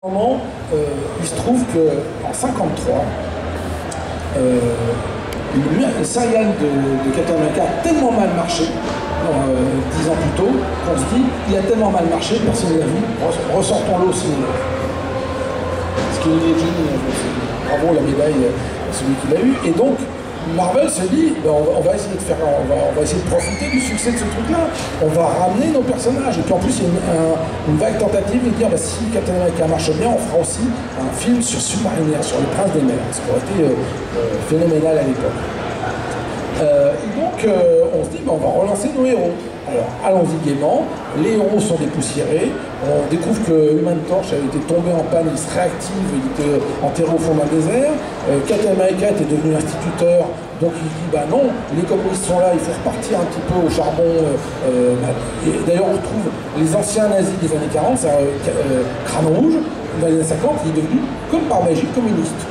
Moment, il se trouve qu'en 1953, le serial de Captain America a tellement mal marché, 10 ans plus tôt, qu'on se dit il a tellement mal marché, personne ne l'a vu, ressortons-le au cinéma. Ce qui est une génie, bravo la médaille à celui qui l'a eu. Et donc, Marvel se dit, ben on va essayer de faire, on va essayer de profiter du succès de ce truc-là. On va ramener nos personnages. Et puis en plus, il y a une vague tentative de dire, ben, si Captain America marche bien, on fera aussi un film sur Submariner, sur le Prince des mers, ce qui aurait été phénoménal à l'époque. Et donc, on se dit, ben, on va relancer nos héros. Alors, allons-y gaiement, les héros sont dépoussiérés, on découvre que Human Torch avait été tombé en panne, il se réactive, il était enterré au fond d'un désert, Captain America était devenu instituteur, donc il dit, bah non, les communistes sont là, il faut repartir un petit peu au charbon. Et d'ailleurs, on retrouve les anciens nazis des années 40, c'est Crâne Rouge, dans les années 50, il est devenu, comme par magie, communiste.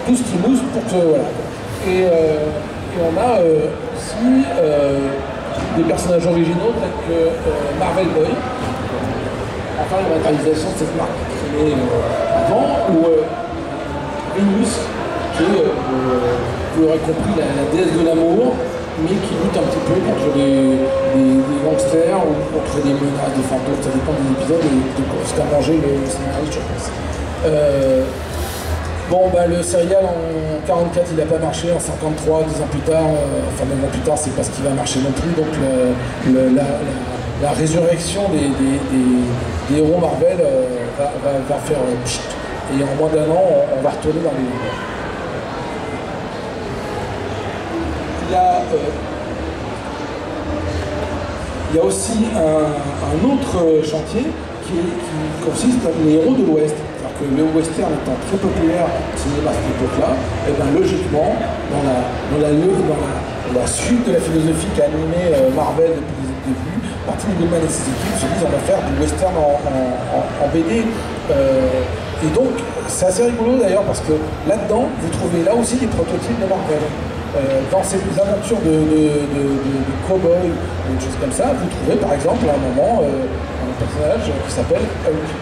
Tout ce qui mousse pour que, voilà. Et on a aussi des personnages originaux tels que Marvel Boy, enfin la matérialisation de cette marque qui est avant, ou Venus, qui est, vous l'aurez compris, la déesse de l'amour, mais qui lutte un petit peu contre des gangsters ou contre des menaces, des fantômes, ça dépend des épisodes, et de ce qu'a mangé le scénariste, je pense. Bon, bah, le serial en 1944 il n'a pas marché, en 1953, 10 ans plus tard, enfin 9 ans plus tard, c'est pas ce qui va marcher non plus, donc la résurrection des héros Marvel va faire pchit, et en moins d'un an, on va retourner dans les livres. Il y a aussi un autre chantier qui consiste dans les héros de l'Ouest. Que le western étant très populaire au cinéma à cette époque-là, et bien logiquement, dans la suite de la philosophie qu'a animé Marvel depuis le début, Martin Goodman et ses équipes se disent on va faire du western en BD. Et donc, c'est assez rigolo d'ailleurs parce que là-dedans, vous trouvez là aussi des prototypes de Marvel. Dans ces aventures de cow-boy ou des choses comme ça, vous trouvez par exemple à un moment un personnage qui s'appelle Hulk.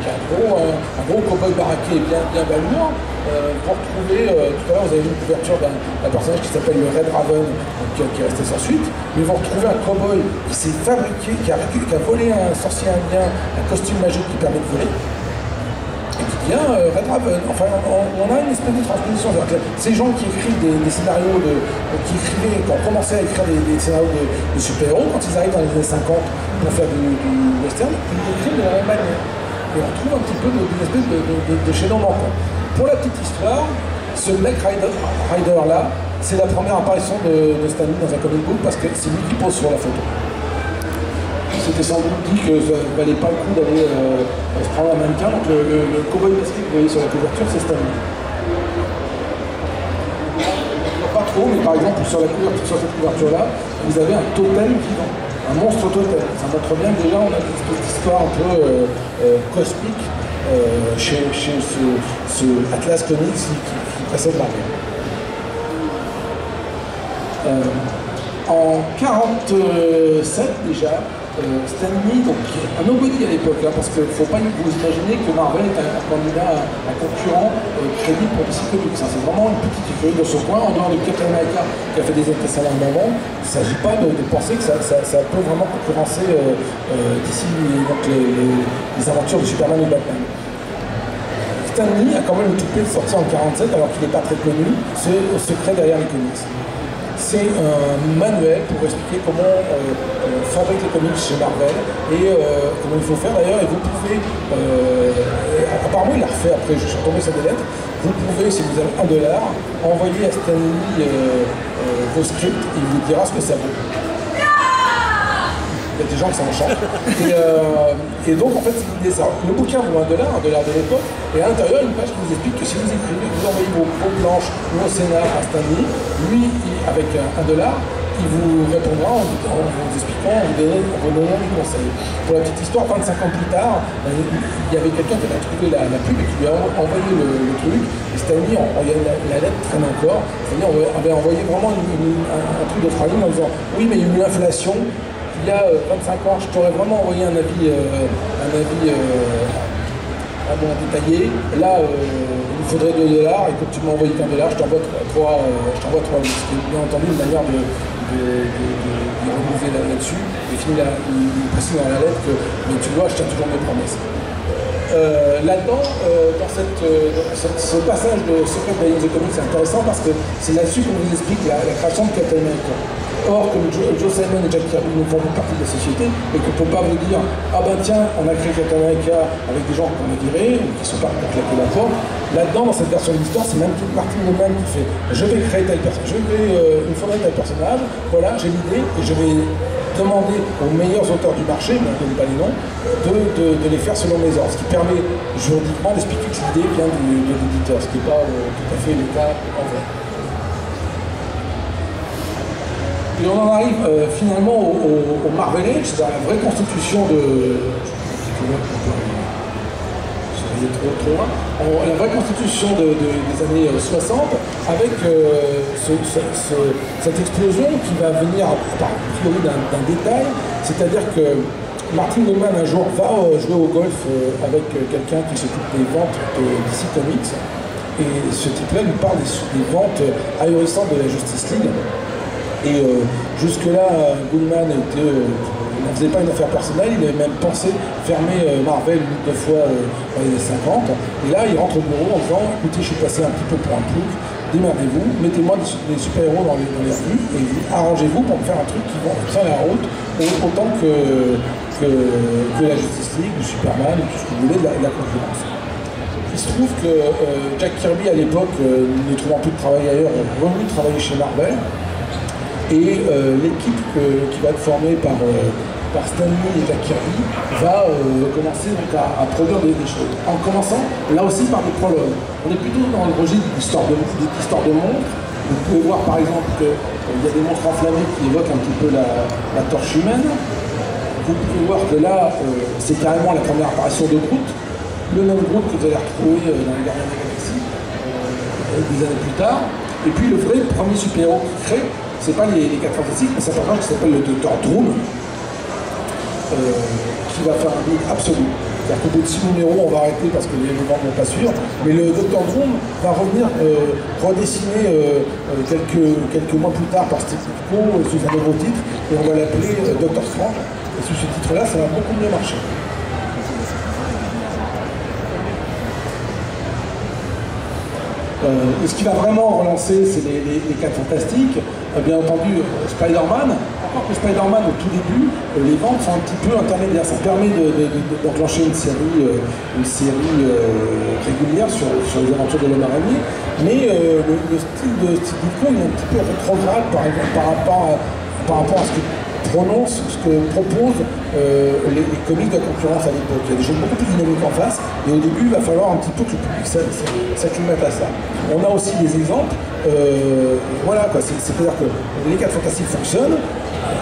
Un gros cow-boy baraqué bien balourd. Vous retrouvez, tout à l'heure vous avez vu une couverture d'un personnage qui s'appelle le Red Raven, qui est resté sans suite, mais vous retrouvez un cow-boy qui s'est fabriqué, qui a volé un sorcier indien, un costume magique qui permet de voler, et qui devient Red Raven. Enfin, on a une espèce de transposition. Ces gens qui écrivent des scénarios, qui ont commencé à écrire des scénarios de super-héros, quand ils arrivent dans les années 50 pour faire du western, ils écrivent de la même manière. Et on trouve un petit peu une espèce de chaînon manquant. Pour la petite histoire, ce Black Rider là, c'est la première apparition de Stan Lee dans un comic book parce que c'est lui qui pose sur la photo. C'était sans doute dit que ça ne valait pas le coup d'aller se prendre un mannequin, donc le cowboy masqué que vous voyez sur la couverture, c'est Stan Lee. Pas trop, mais par exemple sur cette couverture là, vous avez un totem vivant. Un monstre totem. Ça montre bien que déjà on a une espèce d'histoire un peu cosmique chez ce Atlas Comics qui précède Marvel. En 1947 déjà, Stan Lee, donc un nobody à l'époque, hein, parce qu'il ne faut pas vous imaginer que Marvel est un candidat, un concurrent crédible pour DC Comics. Hein. C'est vraiment une petite écurie de ce point, en dehors de Captain America qui a fait des étincelles à un moment. Il ne s'agit pas de penser que ça peut vraiment concurrencer d'ici les aventures de Superman ou Batman. Stan Lee a quand même une toupée sortie en 1947 alors qu'il n'est pas très connu, c'est au secret derrière les comics. C'est un manuel pour expliquer comment on fabrique les comics chez Marvel et comment il faut faire d'ailleurs. Et vous pouvez, apparemment il l'a refait après, je suis tombé sur des lettres, vous pouvez, si vous avez $1, envoyer à Stan Lee vos scripts et il vous dira ce que ça vaut. Il y a des gens qui s'en chantent. Et donc, en fait, le bouquin vaut $1 de l'époque, et à l'intérieur, une page qui vous explique que si vous écrivez, vous envoyez vos planches ou vos scénars à Stan Lee, lui, avec $1, il vous répondra en vous expliquant, en vous donnant des conseils. Pour la petite histoire, 25 ans plus tard, il y avait quelqu'un qui avait trouvé la pub et qui lui a envoyé le truc, et Stan Lee, la lettre traîne encore, c'est-à-dire on avait envoyé vraiment un truc d'Australie en disant « Oui, mais il y a eu l'inflation, il il y a 25 ans, je t'aurais vraiment envoyé un avis vraiment détaillé. Là, il me faudrait $2, et comme tu m'as envoyé $1, je t'envoie 3 €. Ce qui est bien entendu une manière de renouveler là-dessus. Et puis il précise dans la lettre que, mais tu vois, je tiens toujours mes promesses. Là-dedans, dans ce passage de Secret Beyond the Comics, c'est intéressant parce que c'est là-dessus qu'on vous explique la création de Captain America. Or, comme Joe Simon et Jack Kirby ne font plus partie de la société, et qu'on ne peut pas vous dire ah ben tiens, on a créé Captain America avec des gens qu'on a virés, ou qui ne sont pas pour claquer la porte. Là-dedans, dans cette version de l'histoire, c'est même Martin Goodman qui fait je vais créer tel personnage, je vais une faudrait tel personnage, voilà, j'ai l'idée, et je vais demander aux meilleurs auteurs du marché, mais on ne connaît pas les noms, de les faire selon mes ordres, ce qui permet juridiquement d'expliquer que l'idée vient de l'éditeur, ce qui n'est pas tout à fait le cas en vrai. Et on en arrive finalement au Marvel Age, c'est-à-dire la vraie constitution de... la vraie constitution des années 60, avec cette explosion qui va venir a priori d'un détail, c'est-à-dire que Martin Goodman un jour va jouer au golf avec quelqu'un qui s'occupe des ventes de DC Comics, et ce type-là lui parle des ventes ahurissantes de la Justice League. Et jusque-là, Goodman n'en faisait pas une affaire personnelle, il avait même pensé fermer Marvel une ou deux fois dans les années 50. Et là, il rentre au bureau en disant écoutez, je suis passé un petit peu pour un plouc, démerdez-vous, mettez-moi des super-héros dans les rues et arrangez-vous pour me faire un truc qui va tient la route, autant que la Justice League, ou Superman, ou tout ce que vous voulez, de la concurrence. Il se trouve que Jack Kirby, à l'époque, ne trouvant plus de travail ailleurs, est revenu travailler chez Marvel. Et l'équipe qui va être formée par Stan Lee et Jack Kirby va commencer donc, à produire des choses. En commençant, là aussi, par des prologues. On est plutôt dans le registre d'histoire de monstres. Vous pouvez voir par exemple qu'il y a des monstres enflammés qui évoquent un petit peu la torche humaine. Vous pouvez voir que là, c'est carrément la première apparition de Groot. Le même Groot que vous allez retrouver dans les Gardiens de la Galaxie des années plus tard. Et puis le vrai premier super-héros qui crée, c'est pas les 4 fantastiques, mais c'est un personnage qui s'appelle le Dr. Doom, qui va faire un bid absolu. C'est-à-dire qu'au bout de 6 numéros, on va arrêter parce que les ventes ne vont pas suivre, mais le Dr. Doom va revenir redessiner quelques mois plus tard par Steve Ditko sous un nouveau titre, et on va l'appeler Dr. Strange, et sous ce titre-là, ça va beaucoup mieux marcher. Et ce qui va vraiment relancer, c'est les 4 fantastiques. Bien entendu, Spider-Man. Encore que Spider-Man, au tout début, les ventes sont un petit peu intermédiaires. Ça permet d'enclencher une série régulière sur les aventures de l'homme araignée. Mais le style de Steve Ditko est un petit peu rétrograde par rapport à ce que prononce, ce que proposent les comics de la concurrence à l'époque. Il y a des choses beaucoup plus dynamiques en face, et au début, il va falloir un petit peu que le public s'acclimate à ça. On a aussi des exemples, voilà quoi, c'est-à-dire que les 4 fantastiques fonctionnent,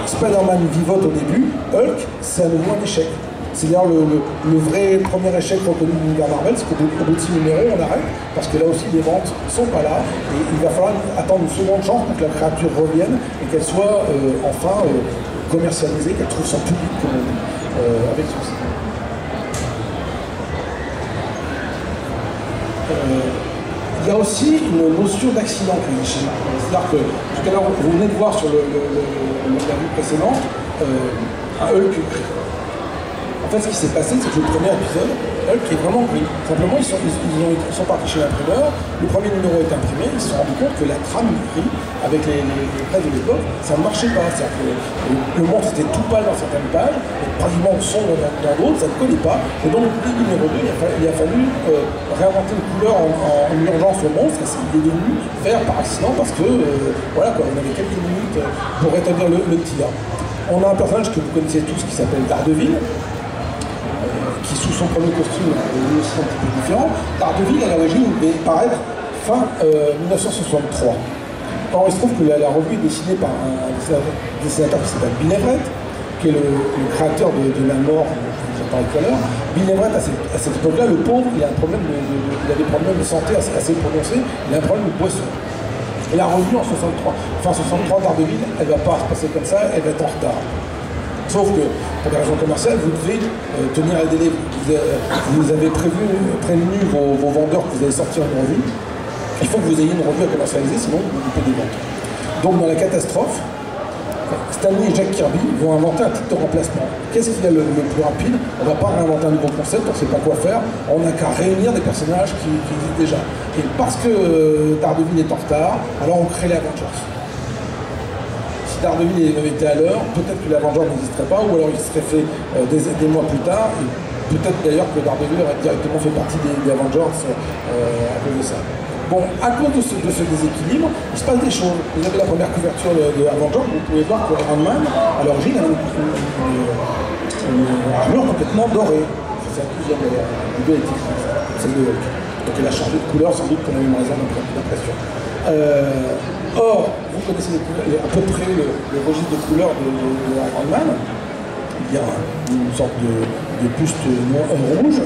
Spider-Man vivote au début, Hulk, c'est à nouveau un échec. C'est d'ailleurs le vrai premier échec reconnu de l'univers Marvel, c'est qu'au bout de 6 numéros, on arrête, parce que là aussi les ventes ne sont pas là, et il va falloir attendre une seconde chance pour que la créature revienne et qu'elle soit enfin commercialisée, qu'elle trouve son public avec succès. Il y a aussi une notion d'accident qui est chez Marvel. C'est-à-dire que tout à l'heure, vous venez de voir sur la vue précédente un Hulk. En fait, ce qui s'est passé, c'est que le premier épisode, Hulk est vraiment gris. Simplement, ils sont partis chez l'imprimeur, le premier numéro est imprimé, ils se sont rendus compte que la trame gris, avec les presses de l'époque, ça ne marchait pas. C'est-à-dire que le monstre était tout pâle dans certaines pages, et pratiquement sombre dans d'autres, ça ne collait pas. Et donc, dès le numéro 2, il a fallu réinventer une couleur en urgence au monstre, et il est devenu vert par accident, parce que, voilà quoi, on avait quelques minutes pour rétablir le tir. On a un personnage que vous connaissez tous qui s'appelle Daredevil, qui sous son premier costume est aussi un petit peu différent. Daredevil, à l'origine, devait paraître fin 1963. Or, il se trouve que la revue est dessinée par un dessinateur qui s'appelle Bill Everett, qui est le créateur de La Mort, dont j'ai parlé tout à l'heure. Bill Everett, à cette époque-là, le pauvre, il a des problèmes de santé assez prononcés, il a un problème de boisson. Et la revue en 63, fin 63, Daredevil, elle ne va pas se passer comme ça, elle va être en retard. Sauf que, pour des raisons commerciales, vous devez tenir un délai. Vous avez prévenu vos vendeurs que vous allez sortir une revue. Il faut que vous ayez une revue à commercialiser, sinon vous ne coupez des ventes. Donc dans la catastrophe, Stanley et Jack Kirby vont inventer un titre de remplacement. Qu'est-ce qu'il y a le plus rapide? On ne va pas réinventer un nouveau concept, on ne sait pas quoi faire, on n'a qu'à réunir des personnages qui existent déjà. Et parce que Daredevil est en retard, alors on crée les Avengers. Si Daredevil avait été à l'heure, peut-être que l'Avenger n'existerait pas, ou alors il serait fait des mois plus tard, et peut-être d'ailleurs que Daredevil aurait directement fait partie des Avengers à cause de ça. Bon, à cause de ce déséquilibre, il se passe des choses. Vous avez la première couverture de Avengers, vous pouvez voir que Iron Man, à l'origine, avait une armure complètement dorée. C'est ça qui vient de celle de Hulk. Donc elle a changé de couleur, sans doute pour la même raison d'impression. Or, vous connaissez à peu près le registre de couleurs de Iron Man. Il y a une sorte de buste rouge,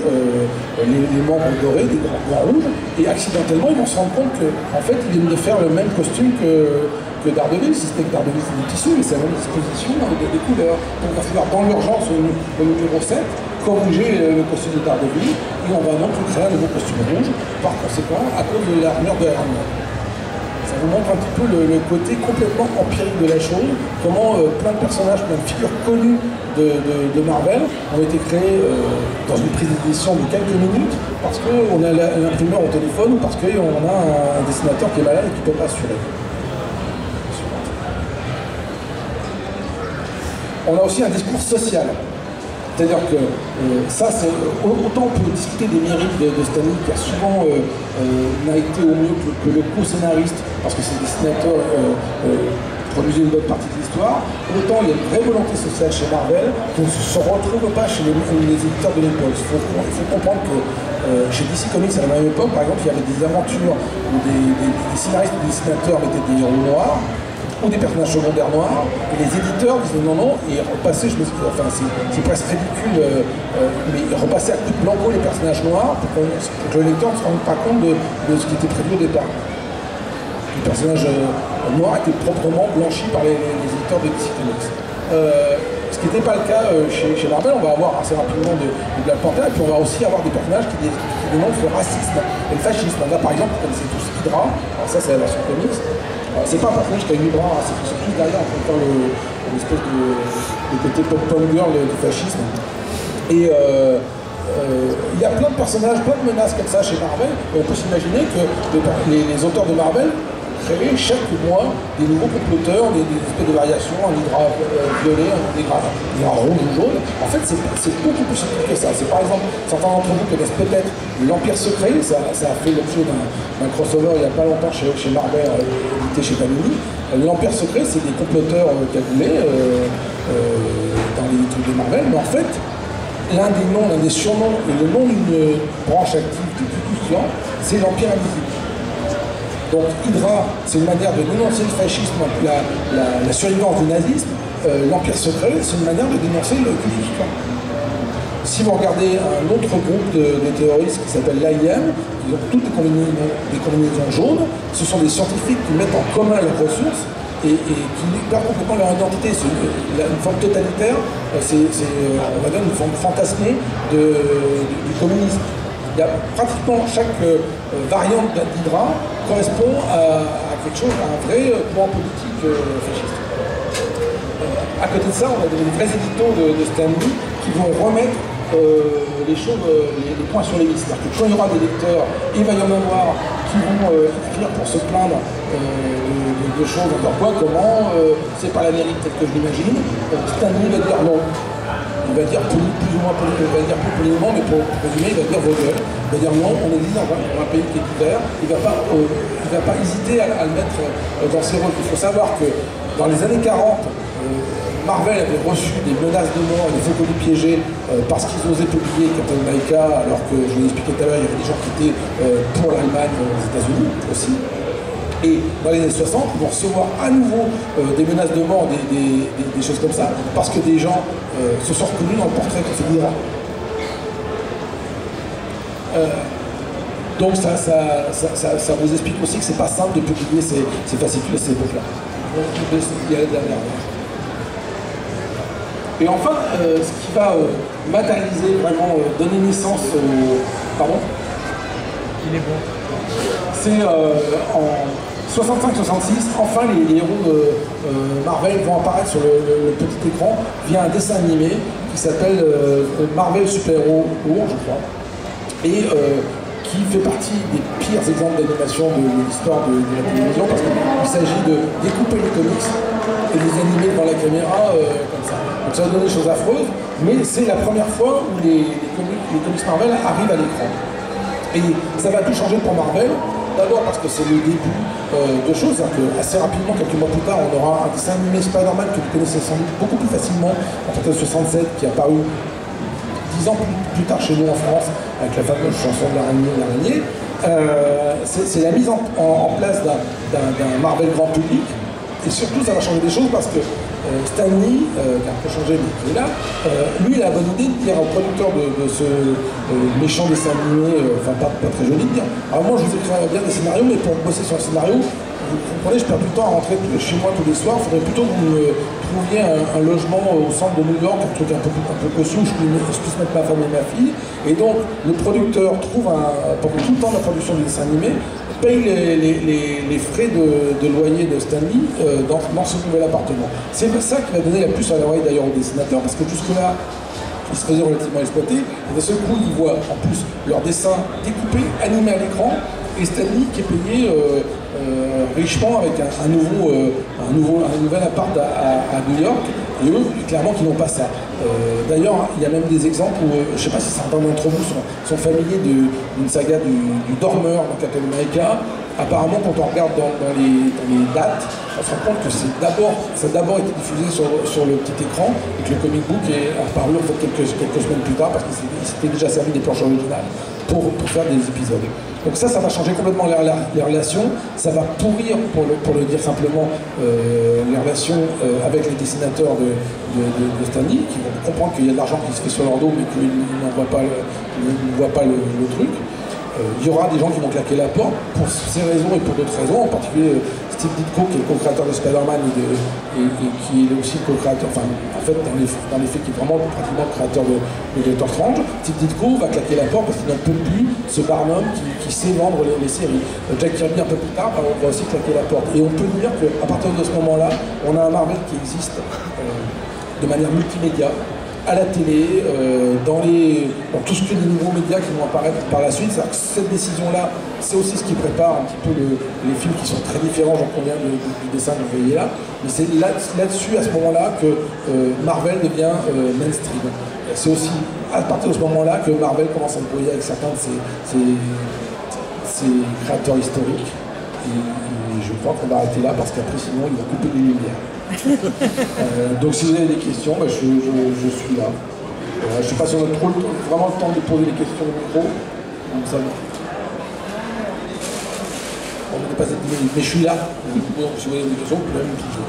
les membres dorés, des grands rouges, et accidentellement ils vont se rendre compte qu'en fait ils viennent de faire le même costume que Daredevil, si c'était que Daredevil c'est du tissu, mais c'est la même disposition avec des couleurs. Donc il va falloir dans l'urgence au numéro 7 corriger le costume de Daredevil, et on va donc créer un nouveau costume rouge, par conséquent à cause de l'armure de Iron Man. Ça vous montre un petit peu le côté complètement empirique de la chose, comment plein de personnages, plein de figures connues de Marvel ont été créés dans une prise d'édition de quelques minutes parce qu'on a l'imprimeur au téléphone ou parce qu'on a un dessinateur qui est malade et qui ne peut pas assurer. On a aussi un discours social. C'est-à-dire que ça, c'est autant on peut discuter des mérites de Stanley qui a souvent n'a été au mieux que le co-scénariste parce que ses dessinateurs produisaient une bonne partie de l'histoire, autant il y a une vraie volonté sociale chez Marvel qui ne se retrouve pas chez les éditeurs de l'époque. Il faut comprendre que chez DC Comics à la même époque, par exemple, il y avait des aventures où des scénaristes et des dessinateurs mettaient des héros noirs ou des personnages secondaires noirs, et les éditeurs disaient non, et repassaient, enfin c'est presque ridicule, mais repassaient à coups de blanco les personnages noirs pour que le lecteur ne se rende pas compte de ce qui était prévu au départ. Les personnages noirs étaient proprement blanchis par les éditeurs de DC Comics. Ce qui n'était pas le cas chez Marvel. On va avoir assez rapidement de Black Panther, et puis on va aussi avoir des personnages qui dénoncent le racisme et le fascisme. Là par exemple, vous connaissez tous Hydra, alors ça c'est la version comics. C'est pas un personnage qui a une bras, c'est plus derrière en fait l'espèce de côté pop girl du fascisme. Et il y a plein de personnages, plein de menaces comme ça chez Marvel, et on peut s'imaginer que les auteurs de Marvel créer chaque mois des nouveaux comploteurs, des espèces de variations, un hydra violet, un hydra rouge ou jaune. En fait, c'est beaucoup plus simple que ça. C'est par exemple, certains d'entre vous connaissent peut-être l'Empire Secret, ça a fait l'objet d'un crossover il n'y a pas longtemps chez Marvel, édité chez Panini. L'Empire Secret, c'est des comploteurs cagoulés dans les trucs de Marvel, mais en fait, l'un des surnoms et le nom d'une branche active du Ku c'est l'Empire Invisible. Donc Hydra, c'est une manière de dénoncer le fascisme, la survivance du nazisme. L'Empire Secret, c'est une manière de dénoncer le Ku Klux Klan. Si vous regardez un autre groupe de terroristes qui s'appelle l'AIM, ils ont toutes des combinaisons jaunes, ce sont des scientifiques qui mettent en commun leurs ressources et qui perdent complètement leur identité. C'est une forme totalitaire, on va dire une forme fantasmée du communisme. Il y a pratiquement chaque variante d'Hydra correspond à quelque chose, à un vrai courant politique fasciste. À côté de ça, on a des vrais éditos de Stanley qui vont remettre les choses, les points sur les listes. C'est-à-dire que quand il y aura des lecteurs, il va y en avoir qui vont écrire pour se plaindre de choses, encore quoi, comment, c'est pas l'Amérique telle que je l'imagine, Stanley va dire non. Il va dire plus ou moins il va dire plus poliment, mais pour résumer, il va dire vos gueules. Il va dire non, on existe dans un pays qui est ouvert. Il ne va pas hésiter à le mettre dans ses rôles. Il faut savoir que dans les années 40, Marvel avait reçu des menaces de mort et des faux colis piégés parce qu'ils osaient publier Captain America, alors que, je vous l'ai expliqué tout à l'heure, il y avait des gens qui étaient pour l'Allemagne aux États-Unis aussi. Et dans les années 60, ils vont recevoir à nouveau des menaces de mort, des choses comme ça, parce que des gens se sont reconnus dans le portrait que fait l'Iran. Donc ça vous explique aussi que c'est pas simple de publier ces fascicules à ces époques-là. Il y a la dernière. Et enfin, ce qui va matérialiser, vraiment donner naissance au... Pardon? Il est bon. C'est en 65-66, enfin les héros de Marvel vont apparaître sur le petit écran via un dessin animé qui s'appelle Marvel Super Héros, je crois, et qui fait partie des pires exemples d'animation de l'histoire de la télévision, parce qu'il s'agit de découper les comics et les animer devant la caméra comme ça. Donc ça va donner des choses affreuses, mais c'est la première fois où les comics Marvel arrivent à l'écran. Et ça va tout changer pour Marvel. D'abord parce que c'est le début de choses, c'est-à-dire qu'assez rapidement, quelques mois plus tard, on aura un dessin animé Spider-Man que vous connaissez sans doute beaucoup plus facilement, en fait, 67, qui est apparu 10 ans plus tard chez nous en France, avec la fameuse chanson de l'araignée. C'est la mise en place d'un Marvel grand public, et surtout ça va changer des choses parce que Stan Lee, qui a un peu changé mais qui est là, lui il a la bonne idée de dire au producteur de ce méchant dessin animé, enfin pas très joli de dire, alors moi je vous écrirai bien des scénarios, mais pour bosser sur un scénario, vous comprenez, je perds du temps à rentrer chez moi tous les soirs, il faudrait plutôt que vous me trouviez un logement au centre de New York, un truc un peu cossu où je puisse mettre ma femme et ma fille, et donc le producteur trouve pendant tout le temps de la production du dessin animé, paye les frais de loyer de Stan Lee dans ce nouvel appartement. C'est ça qui va donner la puce à l'oreille d'ailleurs aux dessinateurs, parce que jusque-là, ils se faisaient relativement exploiter, et d'un seul coup, ils voient en plus leur dessin découpé, animé à l'écran, et Stan Lee qui est payé richement avec un nouvel appart à New York, et eux, clairement, qui n'ont pas ça. D'ailleurs, il y a même des exemples où, je ne sais pas si certains d'entre vous sont familiers d'une saga du dormeur dans Captain America. Apparemment, quand on regarde dans les dates, on se rend compte que ça a d'abord été diffusé sur le petit écran, et que le comic book est apparu en fait quelques semaines plus tard, parce qu'il s'était déjà servi des planches originales pour faire des épisodes. Donc ça va changer complètement les relations, ça va pourrir, pour le dire simplement, les relations avec les dessinateurs de Stan Lee, qui vont comprendre qu'il y a de l'argent qui se fait sur leur dos, mais qu'ils ne voient pas le truc. Il y aura des gens qui vont claquer la porte pour ces raisons et pour d'autres raisons, en particulier Steve Ditko, qui est le co-créateur de Spider-Man et qui est aussi le co-créateur, enfin en fait dans les faits qui est vraiment pratiquement le créateur de Doctor Strange. Steve Ditko va claquer la porte parce qu'il n'en peut plus ce Barnum qui sait vendre les séries. Jack Kirby un peu plus tard va aussi claquer la porte. Et on peut dire qu'à partir de ce moment-là, on a un Marvel qui existe de manière multimédia, à la télé, dans tout ce que des nouveaux médias qui vont apparaître par la suite. Cette décision-là, c'est aussi ce qui prépare un petit peu les films qui sont très différents, j'en conviens du dessin que vous voyez là, mais c'est là-dessus, à ce moment-là, que Marvel devient mainstream. C'est aussi à partir de ce moment-là que Marvel commence à se brouiller avec certains de ses créateurs historiques. Et je crois qu'on va arrêter là, parce qu'après sinon ils vont couper les lumières. Donc si vous avez des questions, je suis là. Je ne sais pas si on a vraiment le temps de poser les questions au micro. Donc ça va. On a dépassé 10 minutes, mais je suis là. Si vous avez des questions, vous pouvez même me piquer.